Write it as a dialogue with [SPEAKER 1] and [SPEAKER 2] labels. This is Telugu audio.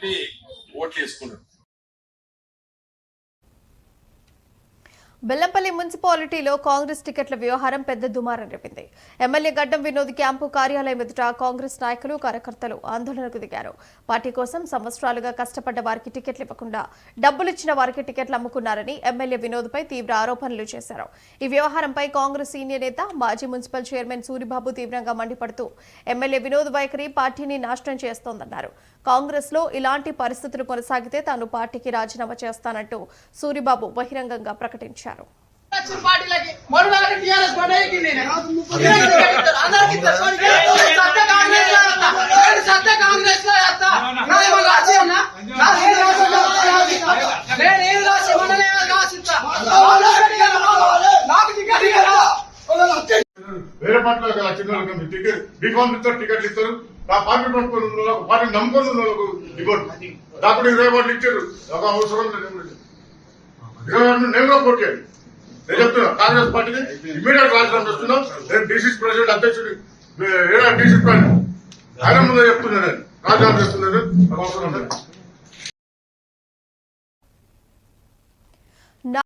[SPEAKER 1] చెప్పి ఓట్లు వేసుకున్నారు.
[SPEAKER 2] బెల్లంపల్లి మున్సిపాలిటీలో కాంగ్రెస్ టికెట్ల వ్యవహారం పెద్ద దుమారం రేపింది. ఎమ్మెల్యే గడ్డం వినోద్ క్యాంపు కార్యాలయం ఎదుట కాంగ్రెస్ నాయకులు కార్యకర్తలు ఆందోళనకు దిగారు. పార్టీ కోసం సంవత్సరాలుగా కష్టపడ్డ వారికి టికెట్లు ఇవ్వకుండా డబ్బులిచ్చిన వారికి టికెట్లు అమ్ముకున్నారని ఎమ్మెల్యే వినోద్పై తీవ్ర ఆరోపణలు చేశారు. ఈ వ్యవహారంపై కాంగ్రెస్ సీనియర్ నేత మాజీ మున్సిపల్ చైర్మన్ సూరిబాబు తీవ్రంగా మండిపడుతూ ఎమ్మెల్యే వినోద్ వైఖరి పార్టీని నాశనం చేస్తోందన్నారు. కాంగ్రెస్ లో ఇలాంటి పరిస్థితులు కొనసాగితే తాను పార్టీకి రాజీనామా చేస్తానంటూ సూరిబాబు బహిరంగంగా ప్రకటించారు.
[SPEAKER 3] వేరే పార్టీలో చిన్న టికెట్ బీఫామ్ ఇస్తారు, టికెట్లు ఇస్తారు. ఆ పార్టీ పట్టుకొని ఉన్న వాళ్ళకు, పార్టీ నమ్ముకొని ఉన్న వాళ్ళకు ఇవ్వండి. దాకా 20 ఓట్లు ఇచ్చారు. ఒక అవసరం లేదు. 20 ఓట్లు నేను కొట్టాను. నేను చెప్తున్నా కాంగ్రెస్ పార్టీని ఇమీడియట్ రాజీనామా చేస్తున్నాం. నేను డీసీసీ ప్రెసిడెంట్ అధ్యక్షుడు డీసీ ఆయన ముందు చెప్తున్నాను, రాజీనామా చేస్తున్నాను. అవసరం లేదు.